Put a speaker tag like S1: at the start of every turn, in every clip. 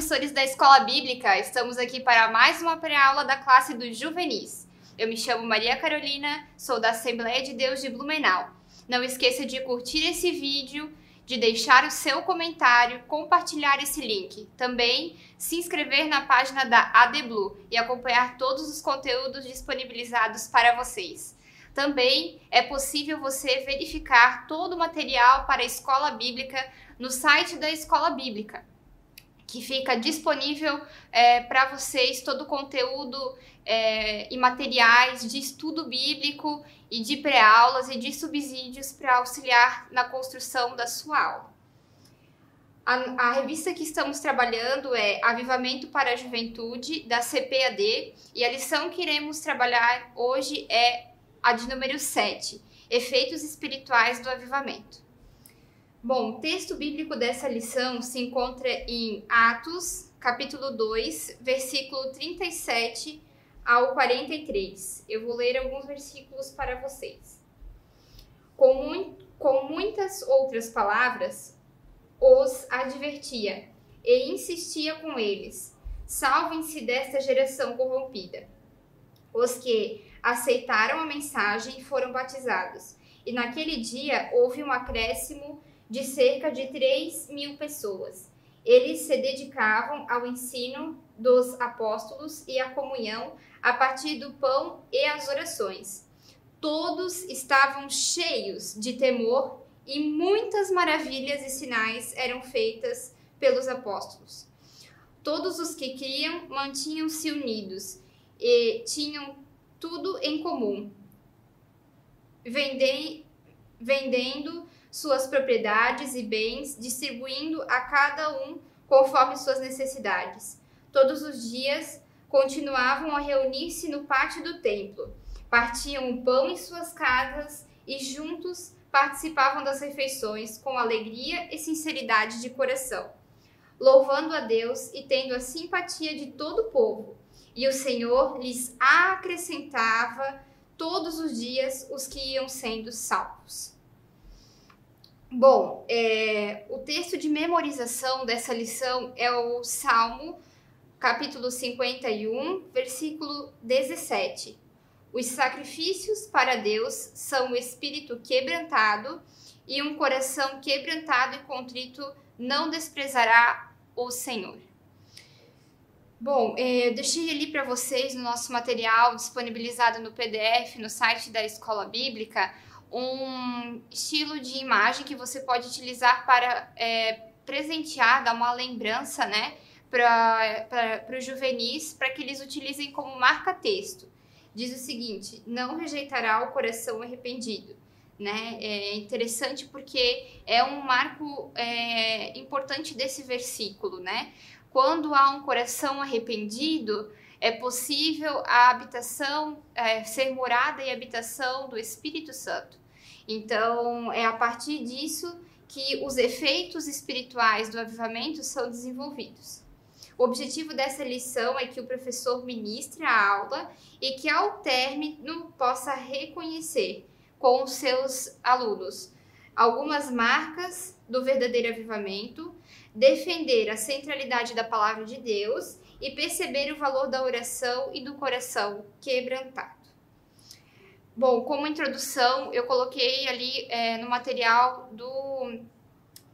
S1: professores da Escola Bíblica! Estamos aqui para mais uma pré-aula da classe dos juvenis. Eu me chamo Maria Carolina, sou da Assembleia de Deus de Blumenau. Não esqueça de curtir esse vídeo, de deixar o seu comentário, compartilhar esse link. Também se inscrever na página da ADBlu e acompanhar todos os conteúdos disponibilizados para vocês. Também é possível você verificar todo o material para a Escola Bíblica no site da Escola Bíblica, que fica disponível para vocês todo o conteúdo e materiais de estudo bíblico e de pré-aulas e de subsídios para auxiliar na construção da sua aula. A revista que estamos trabalhando é Avivamento para a Juventude, da CPAD, e a lição que iremos trabalhar hoje é a de número 7, Efeitos Espirituais do Avivamento. Bom, o texto bíblico dessa lição se encontra em Atos, capítulo 2, versículo 37 ao 43. Eu vou ler alguns versículos para vocês. Com muitas outras palavras, os advertia e insistia com eles: salvem-se desta geração corrompida. Os que aceitaram a mensagem foram batizados, e naquele dia houve um acréscimo de cerca de 3.000 pessoas. Eles se dedicavam ao ensino dos apóstolos e à comunhão a partir do pão e as orações. Todos estavam cheios de temor e muitas maravilhas e sinais eram feitas pelos apóstolos. Todos os que criam mantinham-se unidos e tinham tudo em comum, vendendo suas propriedades e bens, distribuindo a cada um conforme suas necessidades. Todos os dias continuavam a reunir-se no pátio do templo, partiam o pão em suas casas e juntos participavam das refeições com alegria e sinceridade de coração, louvando a Deus e tendo a simpatia de todo o povo. E o Senhor lhes acrescentava todos os dias os que iam sendo salvos. Bom, o texto de memorização dessa lição é o Salmo, capítulo 51, versículo 17. Os sacrifícios para Deus são o espírito quebrantado, e um coração quebrantado e contrito não desprezará o Senhor. Bom, eu deixei ali para vocês no nosso material disponibilizado no PDF, no site da Escola Bíblica, um estilo de imagem que você pode utilizar para presentear, dar uma lembrança, né, para os juvenis, para que eles utilizem como marca-texto. Diz o seguinte: não rejeitará o coração arrependido. Né? É interessante porque é um marco importante desse versículo, né? Quando há um coração arrependido, é possível a habitação, ser morada e habitação do Espírito Santo. Então, é a partir disso que os efeitos espirituais do avivamento são desenvolvidos. O objetivo dessa lição é que o professor ministre a aula e que, ao término, possa reconhecer com os seus alunos algumas marcas do verdadeiro avivamento, defender a centralidade da palavra de Deus e perceber o valor da oração e do coração quebrantado. Bom, como introdução, eu coloquei ali no material do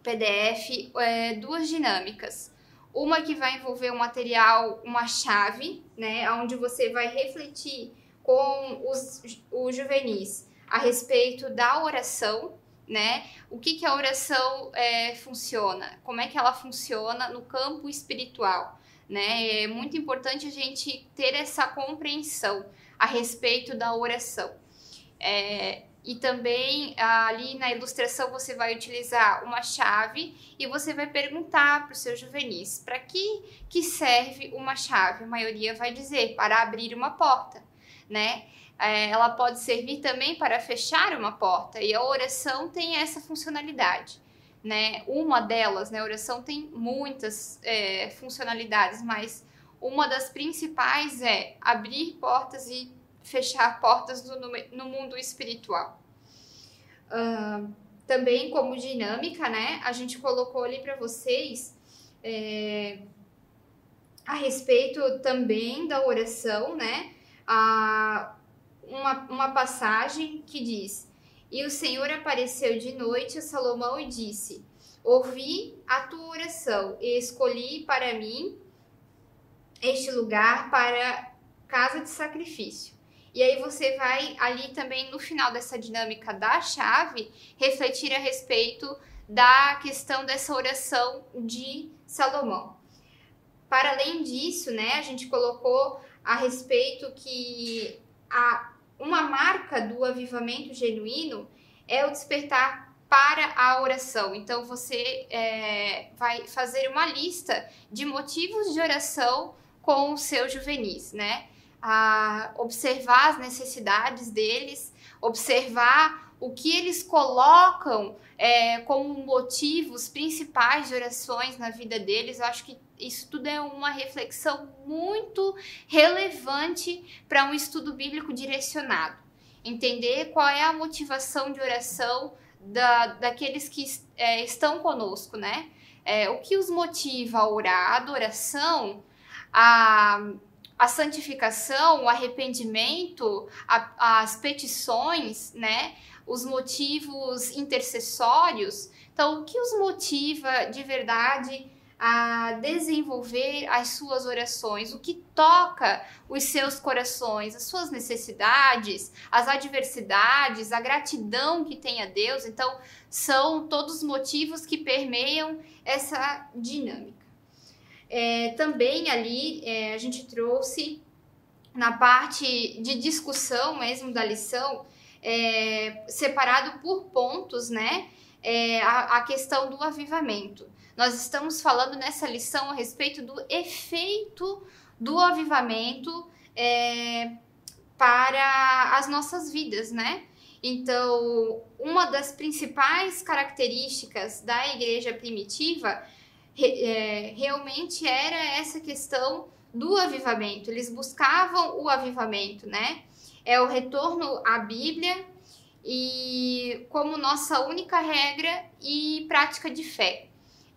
S1: PDF duas dinâmicas. Uma que vai envolver o material, uma chave, né, onde você vai refletir com os juvenis a respeito da oração, né? O que a oração funciona, como é que ela funciona no campo espiritual, né? É muito importante a gente ter essa compreensão a respeito da oração. E também ali na ilustração você vai utilizar uma chave e você vai perguntar para os seus juvenis para que serve uma chave. A maioria vai dizer para abrir uma porta, né? Ela pode servir também para fechar uma porta, e a oração tem essa funcionalidade, né? Uma delas, né? A oração tem muitas funcionalidades, mas uma das principais é abrir portas e fechar portas no mundo espiritual. Também como dinâmica, né? A gente colocou ali para vocês a respeito também da oração, né? Uma passagem que diz: E o Senhor apareceu de noite a Salomão e disse: Ouvi a tua oração e escolhi para mim este lugar para casa de sacrifício. E aí você vai ali também no final dessa dinâmica da chave refletir a respeito da questão dessa oração de Salomão. Para além disso, né, a gente colocou a respeito que uma marca do avivamento genuíno é o despertar para a oração. Então você vai fazer uma lista de motivos de oração com os seus juvenis, né? Observar as necessidades deles, observar o que eles colocam como motivos principais de orações na vida deles. Eu acho que isso tudo é uma reflexão muito relevante para um estudo bíblico direcionado. Entender qual é a motivação de oração daqueles que estão conosco, né? O que os motiva a orar, a adoração, a santificação, o arrependimento, as petições, né? Os motivos intercessórios. Então, o que os motiva de verdade a desenvolver as suas orações? O que toca os seus corações? As suas necessidades, as adversidades, a gratidão que tem a Deus. Então, são todos motivos que permeiam essa dinâmica. Também ali a gente trouxe na parte de discussão mesmo da lição, separado por pontos, né? A questão do avivamento. Nós estamos falando nessa lição a respeito do efeito do avivamento para as nossas vidas, né? Então, uma das principais características da igreja primitiva realmente era essa questão do avivamento. Eles buscavam o avivamento, né? O retorno à Bíblia e como nossa única regra e prática de fé.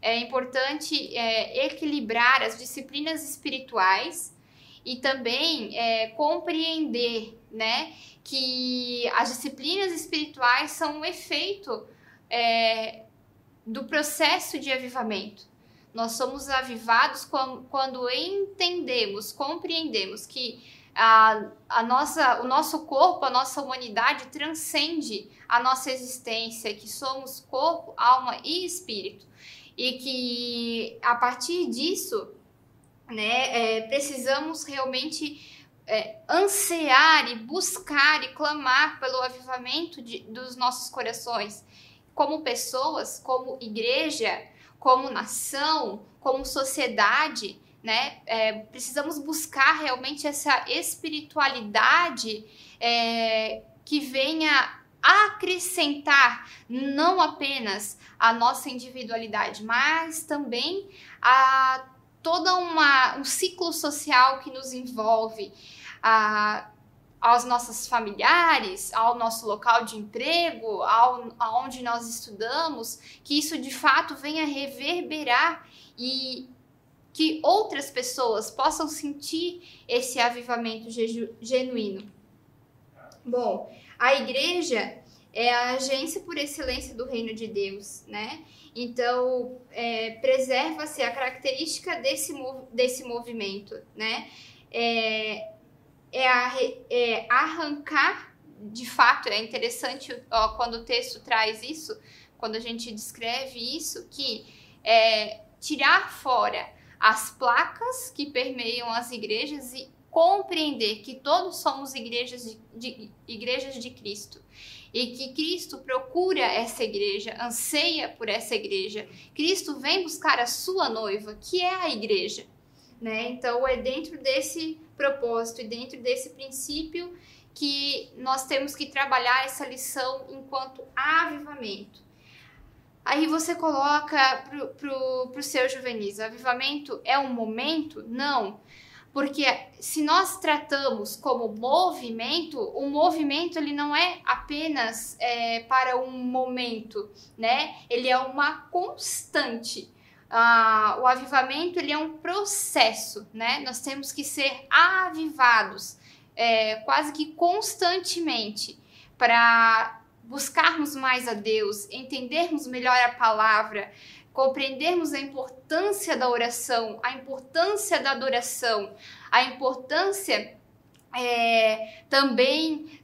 S1: É importante equilibrar as disciplinas espirituais e também compreender, né, que as disciplinas espirituais são um efeito do processo de avivamento. Nós somos avivados quando entendemos, compreendemos que o nosso corpo, a nossa humanidade transcende a nossa existência, que somos corpo, alma e espírito. E que a partir disso, né, precisamos realmente ansiar e buscar e clamar pelo avivamento dos nossos corações, como pessoas, como igreja, como nação, como sociedade, né? Precisamos buscar realmente essa espiritualidade que venha acrescentar não apenas a nossa individualidade, mas também a todo um ciclo social que nos envolve, aos nossos familiares, ao nosso local de emprego, aonde nós estudamos, que isso de fato venha reverberar e que outras pessoas possam sentir esse avivamento genuíno. Bom, a igreja é a agência por excelência do reino de Deus, né? Então, preserva-se a característica desse movimento, né? Arrancar, de fato, é interessante quando o texto traz isso, quando a gente descreve isso, que tirar fora as placas que permeiam as igrejas e compreender que todos somos igrejas de Cristo e que Cristo procura essa igreja, anseia por essa igreja. Cristo vem buscar a sua noiva, que é a igreja, né? Então, é dentro desse propósito e dentro desse princípio que nós temos que trabalhar essa lição enquanto avivamento. Aí você coloca pro seu juvenis, avivamento é um momento? Não, porque se nós tratamos como movimento, o movimento ele não é apenas para um momento, né? Ele é uma constante. O avivamento, ele é um processo, né? Nós temos que ser avivados, quase que constantemente, para buscarmos mais a Deus, entendermos melhor a palavra, compreendermos a importância da oração, a importância da adoração, a importância também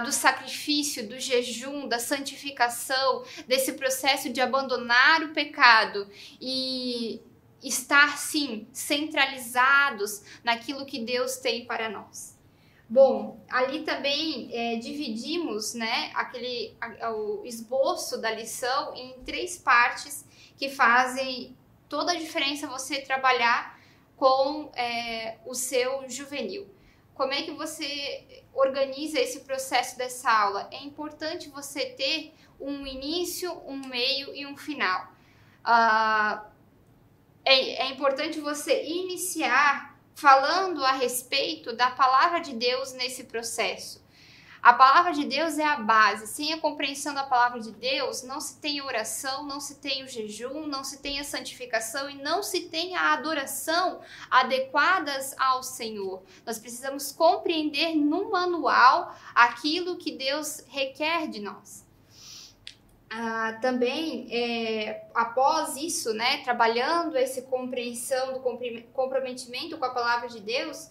S1: do sacrifício, do jejum, da santificação, desse processo de abandonar o pecado e estar, sim, centralizados naquilo que Deus tem para nós. Bom, ali também dividimos, né, o esboço da lição em 3 partes que fazem toda a diferença você trabalhar com o seu juvenil. Como é que você organiza esse processo dessa aula? É importante você ter um início, um meio e um final. É importante você iniciar falando a respeito da palavra de Deus nesse processo. A palavra de Deus é a base. Sem a compreensão da palavra de Deus, não se tem oração, não se tem o jejum, não se tem a santificação e não se tem a adoração adequadas ao Senhor. Nós precisamos compreender no manual aquilo que Deus requer de nós. Também, após isso, né, trabalhando essa compreensão do comprometimento com a palavra de Deus,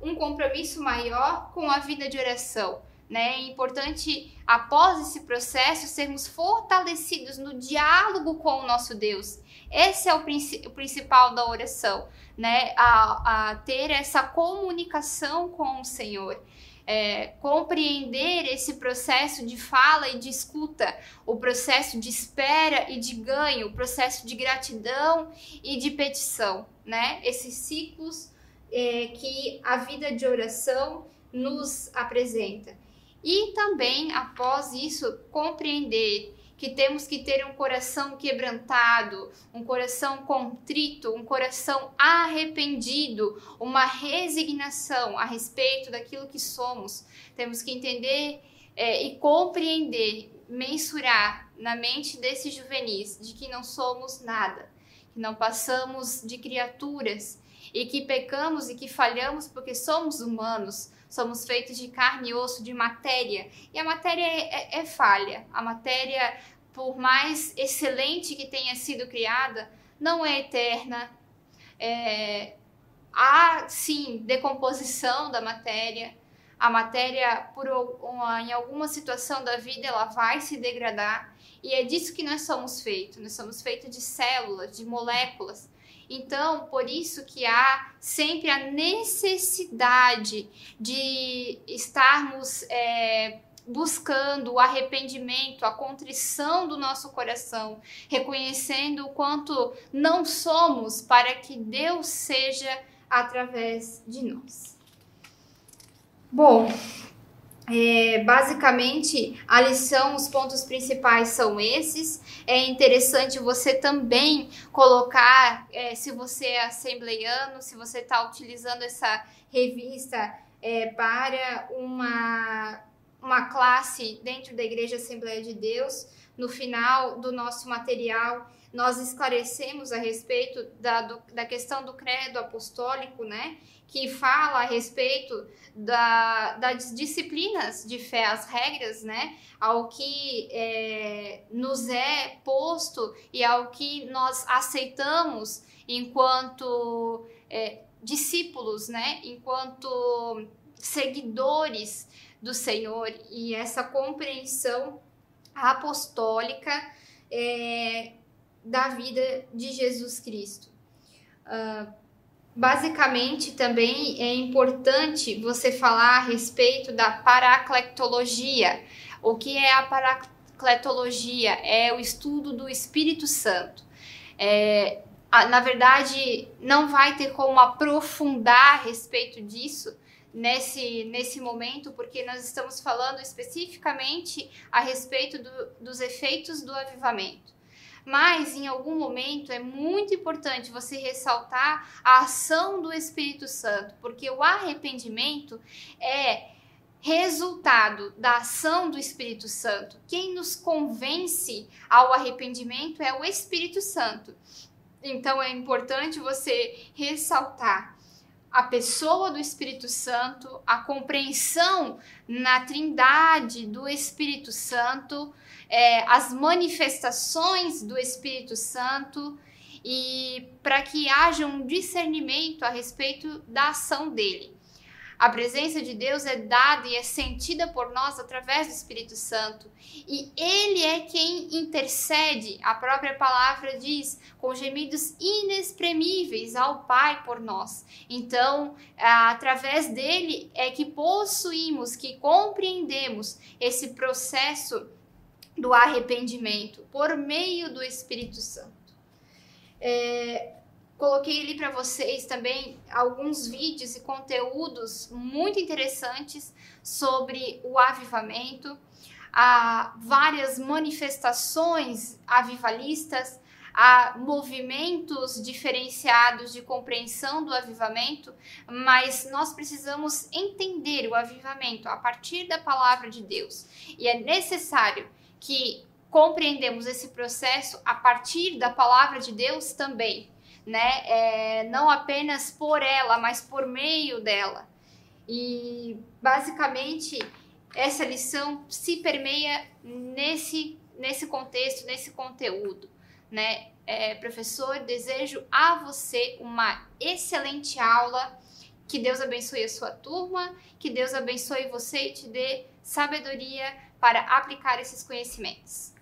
S1: um compromisso maior com a vida de oração, né? É importante, após esse processo, sermos fortalecidos no diálogo com o nosso Deus. Esse é o principal da oração, né? A ter essa comunicação com o Senhor. Compreender esse processo de fala e de escuta, o processo de espera e de ganho, o processo de gratidão e de petição, né? Esses ciclos que a vida de oração nos apresenta. E também, após isso, compreender que temos que ter um coração quebrantado, um coração contrito, um coração arrependido, uma resignação a respeito daquilo que somos. Temos que entender e compreender, mensurar na mente desses juvenis de que não somos nada, que não passamos de criaturas e que pecamos e que falhamos porque somos humanos, somos feitos de carne e osso, de matéria, e a matéria é falha. A matéria, por mais excelente que tenha sido criada, não é eterna. Há, sim, decomposição da matéria. A matéria, em alguma situação da vida, ela vai se degradar, e é disso que nós somos feitos. Nós somos feitos de células, de moléculas. Então, por isso que há sempre a necessidade de estarmos buscando o arrependimento, a contrição do nosso coração, reconhecendo o quanto não somos para que Deus seja através de nós. Bom, basicamente a lição, os pontos principais são esses. É interessante você também colocar, se você é assembleiano, se você está utilizando essa revista para uma classe dentro da Igreja Assembleia de Deus, no final do nosso material, nós esclarecemos a respeito da questão do credo apostólico, né? Que fala a respeito das disciplinas de fé, as regras, né? Ao que nos é posto e ao que nós aceitamos enquanto discípulos, né? Enquanto seguidores do Senhor, e essa compreensão apostólica da vida de Jesus Cristo. Basicamente, também é importante você falar a respeito da paracletologia. O que é a paracletologia? É o estudo do Espírito Santo. Na verdade, não vai ter como aprofundar a respeito disso nesse momento, porque nós estamos falando especificamente a respeito dos efeitos do avivamento. Mas, em algum momento, é muito importante você ressaltar a ação do Espírito Santo, porque o arrependimento é resultado da ação do Espírito Santo. Quem nos convence ao arrependimento é o Espírito Santo. Então é importante você ressaltar a pessoa do Espírito Santo, a compreensão na Trindade do Espírito Santo, as manifestações do Espírito Santo, e para que haja um discernimento a respeito da ação dele. A presença de Deus é dada e é sentida por nós através do Espírito Santo. E Ele é quem intercede, a própria palavra diz, com gemidos inexprimíveis ao Pai por nós. Então, através dele é que possuímos, que compreendemos esse processo do arrependimento por meio do Espírito Santo. Coloquei ali para vocês também alguns vídeos e conteúdos muito interessantes sobre o avivamento, há várias manifestações avivalistas, há movimentos diferenciados de compreensão do avivamento, mas nós precisamos entender o avivamento a partir da palavra de Deus. E é necessário que compreendemos esse processo a partir da palavra de Deus também. Não apenas por ela, mas por meio dela. E basicamente essa lição se permeia nesse contexto, nesse conteúdo, professor, desejo a você uma excelente aula, que Deus abençoe a sua turma, que Deus abençoe você e te dê sabedoria para aplicar esses conhecimentos.